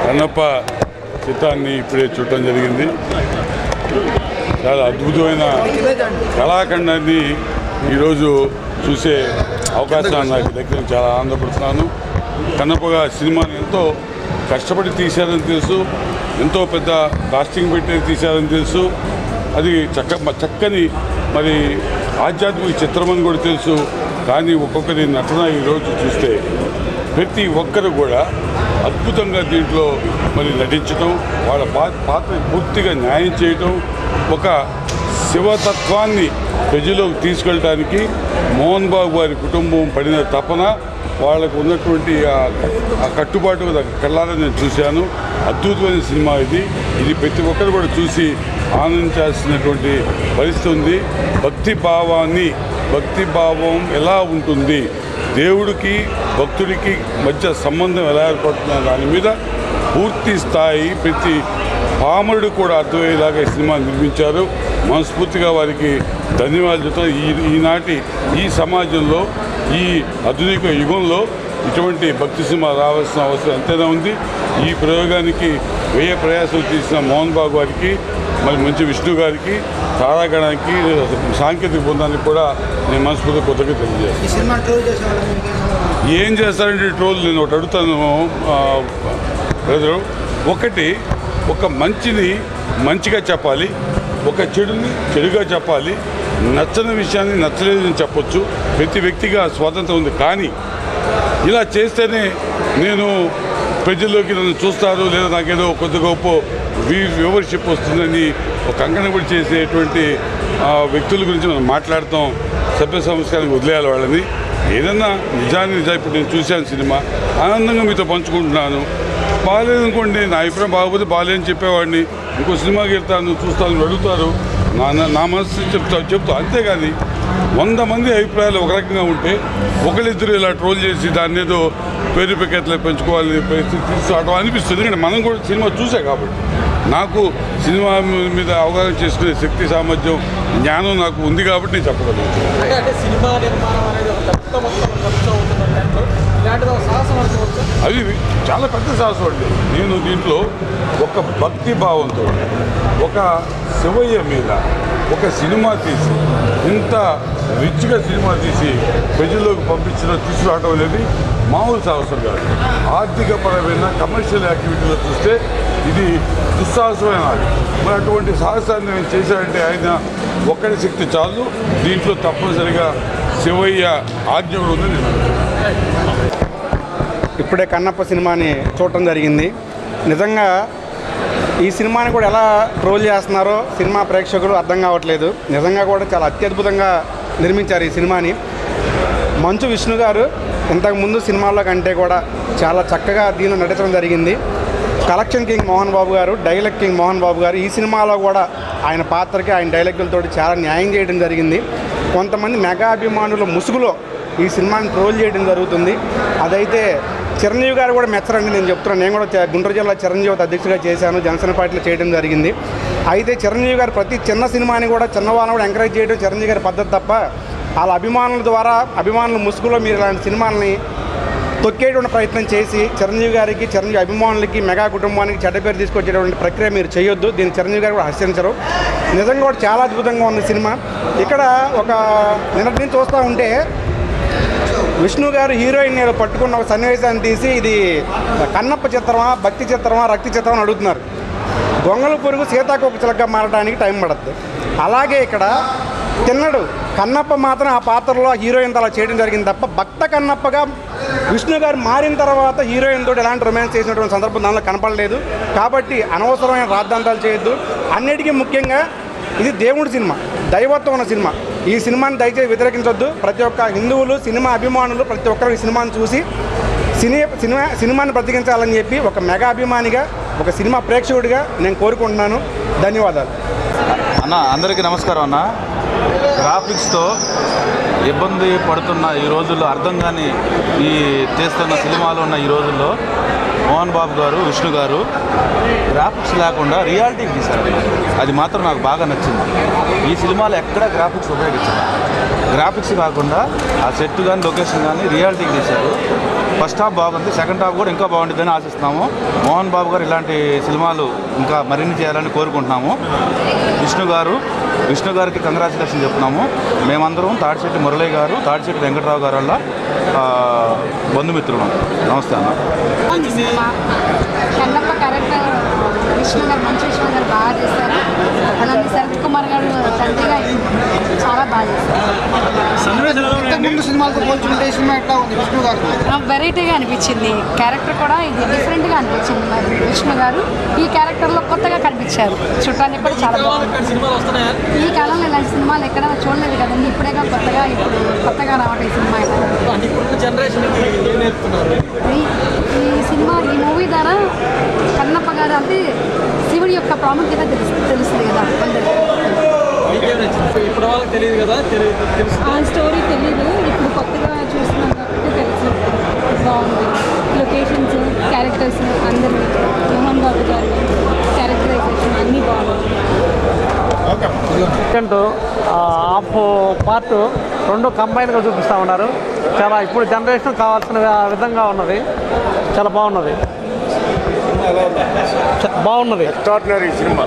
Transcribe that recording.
కన్నప్ప చిత్రాన్ని ఇప్పుడే చూడటం జరిగింది. చాలా అద్భుతమైన కళాఖండాన్ని ఈరోజు చూసే అవకాశాన్ని నాకు దగ్గర చాలా ఆనందపడుతున్నాను. కన్నప్పగా సినిమాని ఎంతో కష్టపడి తీశారని తెలుసు, ఎంతో పెద్ద కాస్టింగ్ పెట్టి తీశారని తెలుసు. అది చక్కని మరి ఆధ్యాత్మిక చిత్రమని కూడా తెలుసు. కానీ ఒక్కొక్కరి నటన ఈరోజు చూస్తే ప్రతి ఒక్కరు కూడా అద్భుతంగా దీంట్లో మరి నటించడం, వాళ్ళ పాత్ర పూర్తిగా న్యాయం చేయటం, ఒక శివతత్వాన్ని ప్రజలోకి తీసుకెళ్ళడానికి మోహన్ బాబు వారి కుటుంబం పడిన తపన, వాళ్ళకు ఉన్నటువంటి ఆ కట్టుబాటు కళ్ళారని నేను చూశాను. అద్భుతమైన సినిమా ఇది ప్రతి ఒక్కరు కూడా చూసి ఆనందించాల్సినటువంటి పరిస్థితి ఉంది. భక్తి భావం ఎలా ఉంటుంది, దేవుడికి భక్తుడికి మధ్య సంబంధం ఎలా ఏర్పడుతున్న దాని మీద పూర్తి స్థాయి ప్రతి పామరుడు కూడా అర్థమయ్యేలాగా ఈ సినిమా నిర్మించారు. మనస్ఫూర్తిగా వారికి ధన్యవాదాలు చెప్తాను. ఈనాటి ఈ సమాజంలో, ఈ ఆధునిక యుగంలో ఇటువంటి భక్తి సినిమా రావాల్సిన అవసరం ఎంతైనా ఉంది. ఈ ప్రయోగానికి వ్యయ ప్రయాసాలు తీసిన మోహన్ బాబు గారికి, మరి మంచి విష్ణు గారికి, తారాగణానికి, సాంకేతిక బృందానికి కూడా నేను మనస్ఫూర్తిగా కొత్తగా తెలియజేస్తాను. ఏం చేస్తారంటే ట్రోల్ నేను ఒకటి అడుగుతాను బ్రదరు. ఒక మంచిని మంచిగా చెప్పాలి, ఒక చెడుని చెడుగా చెప్పాలి, నచ్చని విషయాన్ని నచ్చలేదని చెప్పొచ్చు. ప్రతి వ్యక్తిగా స్వాతంత్రం ఉంది. కానీ ఇలా చేస్తేనే నేను ప్రజల్లోకి నన్ను చూస్తారు, లేదా నాకేదో కొద్ది గొప్ప వ్యూవర్షిప్ వస్తుందని ఒక కంకణపడి చేసేటువంటి వ్యక్తుల గురించి మనం మాట్లాడతాం. సభ్య సంస్కారానికి వదిలేయాలి వాళ్ళని. ఏదన్నా నిజాన్ని ఇప్పుడు నేను చూశాను సినిమా, ఆనందంగా మీతో పంచుకుంటున్నాను. బాగాలేదనుకోండి, నా అభిప్రాయం బాగోపోతే బాగాలేదని చెప్పేవాడిని. ఇంకో సినిమాకి వెళ్తాను, చూస్తాను, అడుగుతారు, నా మనసు చెప్తా. అంతేగాని 100 మంది అభిప్రాయాలు ఒక రకంగా ఉంటే ఒకరిద్దరు ఇలా ట్రోల్ చేసి దాన్ని ఏదో పేరు పెకెట్లు పెంచుకోవాలని తీసుకురావడం అనిపిస్తుంది. ఎందుకంటే మనం కూడా సినిమా చూసా కాబట్టి నాకు సినిమా మీద అవగాహన చేసుకునే శక్తి, సామర్థ్యం, జ్ఞానం నాకు ఉంది కాబట్టి నేను చెప్పగలుగుతాను. అది చాలా పెద్ద సాహసం అండి. నేను దీంట్లో ఒక భక్తి భావంతో ఒక శివయ్య మీద ఒక సినిమా తీసి, ఇంత రిచ్గా సినిమా తీసి ప్రజల్లోకి తీసుకురావడం అనేది మామూలు సాహసం కాదు. ఆర్థికపరమైన కమర్షియల్ యాక్టివిటీలో చూస్తే ఇది దుస్సాహసమైన. మరి అటువంటి సాహసాన్ని నేను చేశాడంటే ఆయన ఒక్కడి శక్తి చాలు. దీంట్లో తప్పనిసరిగా శివయ్య ఆజ్ఞ కూడా ఉందని నేను ఇప్పుడే కన్నప్ప సినిమాని చూడటం జరిగింది. నిజంగా ఈ సినిమాని కూడా ఎలా ట్రోల్ చేస్తున్నారో సినిమా ప్రేక్షకులు అర్థం కావట్లేదు. నిజంగా కూడా చాలా అత్యద్భుతంగా నిర్మించారు ఈ సినిమాని. మంచు విష్ణు గారు ఇంతకుముందు సినిమాల్లో కంటే కూడా చాలా చక్కగా దీనిలో నటించడం జరిగింది. కలెక్షన్ కింగ్ మోహన్ బాబు గారు, డైలాగ్ కింగ్ మోహన్ బాబు గారు ఈ సినిమాలో కూడా ఆయన పాత్రకి, ఆయన డైలాగులతో చాలా న్యాయం చేయడం జరిగింది. కొంతమంది మెగా అభిమానుల ముసుగులో ఈ సినిమాని ట్రోల్ చేయడం జరుగుతుంది. అదైతే చిరంజీవి గారు కూడా మెచ్చరండి. నేను చెప్తున్నాను, నేను కూడా గుంటూరు జిల్లా చిరంజీవి అధ్యక్షుడిగా చేశాను, జనసేన పార్టీలో చేయడం జరిగింది. అయితే చిరంజీవి గారు ప్రతి చిన్న సినిమాని కూడా చిన్నవాళ్ళని కూడా ఎంకరేజ్ చేయడం చిరంజీవి గారి పద్ధతి తప్ప, వాళ్ళ అభిమానుల ద్వారా అభిమానుల ముసుగులో మీరు ఇలాంటి సినిమాలని తొక్కేటువంటి ప్రయత్నం చేసి చిరంజీవి గారికి, చిరంజీవి అభిమానులకి, మెగా కుటుంబానికి చెడ్డ పేరు తీసుకొచ్చేటువంటి ప్రక్రియ మీరు చేయొద్దు. దీన్ని చిరంజీవి గారు కూడా హర్షించరు. నిజంగా కూడా చాలా అద్భుతంగా ఉంది సినిమా. ఇక్కడ ఒక నిన్నటి నుంచి చూస్తూ ఉంటే విష్ణు గారు హీరోయిన్ పట్టుకున్న ఒక సన్నివేశాన్ని తీసి ఇది కన్నప్ప చిత్రమా, భక్తి చిత్రమా, రక్తి చిత్రమా అని అడుగుతున్నారు. గొంగళ పురుగు సీతాకోక చిలకగా మారడానికి టైం పడుతుంది. అలాగే ఇక్కడ తిన్నడు కన్నప్ప మాత్రం ఆ పాత్రలో హీరోయిన్ అలా చేయడం జరిగింది తప్ప, భక్త కన్నప్పగా విష్ణు గారు మారిన తర్వాత హీరోయిన్ తోటి ఎలాంటి రొమాన్స్ చేసినటువంటి సందర్భం దానిలో కనపడలేదు. కాబట్టి అనవసరమైన రాద్ధాంతాలు చేయొద్దు. అన్నిటికీ ముఖ్యంగా ఇది దేవుడి సినిమా, దైవత్వం ఉన్న సినిమా. ఈ సినిమాని దయచేసి వ్యతిరేకించొద్దు. ప్రతి ఒక్క హిందువులు, సినిమా అభిమానులు ప్రతి ఒక్కరు ఈ సినిమాని చూసి సినిమాని బ్రతికించాలని చెప్పి ఒక మెగా అభిమానిగా, ఒక సినిమా ప్రేక్షకుడిగా నేను కోరుకుంటున్నాను. ధన్యవాదాలు అన్న. అందరికీ నమస్కారం అన్న. గ్రాఫిక్స్తో ఇబ్బంది పడుతున్న ఈ రోజుల్లో, అర్థం కాని ఈ చేస్తున్న సినిమాలు ఉన్న ఈ రోజుల్లో మోహన్ బాబు గారు, విష్ణు గారు గ్రాఫిక్స్ లేకుండా రియాలిటీకి తీశారు. అది మాత్రం నాకు బాగా నచ్చింది. ఈ సినిమాలో ఎక్కడ గ్రాఫిక్స్ ఉపయోగించారు. గ్రాఫిక్స్ కాకుండా ఆ సెట్ కానీ లొకేషన్ కానీ రియాలిటీకి తీశారు. ఫస్ట్ హాఫ్ బాగుంది, సెకండ్ హాఫ్ కూడా ఇంకా బాగుంటుందని ఆశిస్తున్నాము. మోహన్ బాబు గారు ఇలాంటి సినిమాలు ఇంకా మరిన్ని చేయాలని కోరుకుంటున్నాము. విష్ణు గారికి కంగ్రాచులేషన్ చెప్తున్నాము. మేమందరం తాడిశెట్టి మురళి గారు, తాడిశెట్టి వెంకట్రావు గారు వల్ల బంధుమిత్రులు. నమస్తే అన్న. కన్నప్ప క్యారెక్టర్ విష్ణు గారు, మంచి విష్ణు గారు బాగా చేశారు. అలాగే శరత్ కుమార్ గారు తండ్రిగా చాలా బాగా చేశారు. ముందు సినిమాలతో పోల్చుకుంటే ఈ సినిమా ఎట్లా ఉంది విష్ణు గారు? నాకు వెరైటీగా అనిపించింది. క్యారెక్టర్ కూడా ఇది డిఫరెంట్గా అనిపించింది. మరి విష్ణు గారు ఈ క్యారెక్టర్లో కొత్తగా కనిపించారు. చూడటానికి కూడా చాలా బాగుంది. ఈ కాలంలో ఇలాంటి సినిమాలు ఎక్కడ చూడలేదు కదండి. ఇప్పుడేగా కొత్తగా రావటం ఈ సినిమా. ఈ సినిమా, ఈ మూవీ ద్వారా కన్నప్ప గారు అంటే శివుడి యొక్క ప్రాముఖ్యత తెలుస్తుంది కదా అందరికీ. ఇప్పుడు వాళ్ళకి తెలియదు కదా, ఆ స్టోరీ తెలీదు, ఇప్పుడు కొత్తగా చూస్తున్నాం కాబట్టి తెలుసు. బాగుంది. లొకేషన్స్, క్యారెక్టర్స్ అందరూ, మోహన్ బాబు గారు క్యారెక్టరైజేషన్ అన్నీ బాగుంది. సెకండ్ హాఫ్ పార్ట్ రెండు కంబైన్గా చూపిస్తూ ఉన్నారు. చాలా ఇప్పుడు జనరేషన్ కావాల్సిన విధంగా ఉన్నది. చాలా బాగున్నది. Extraordinary cinema.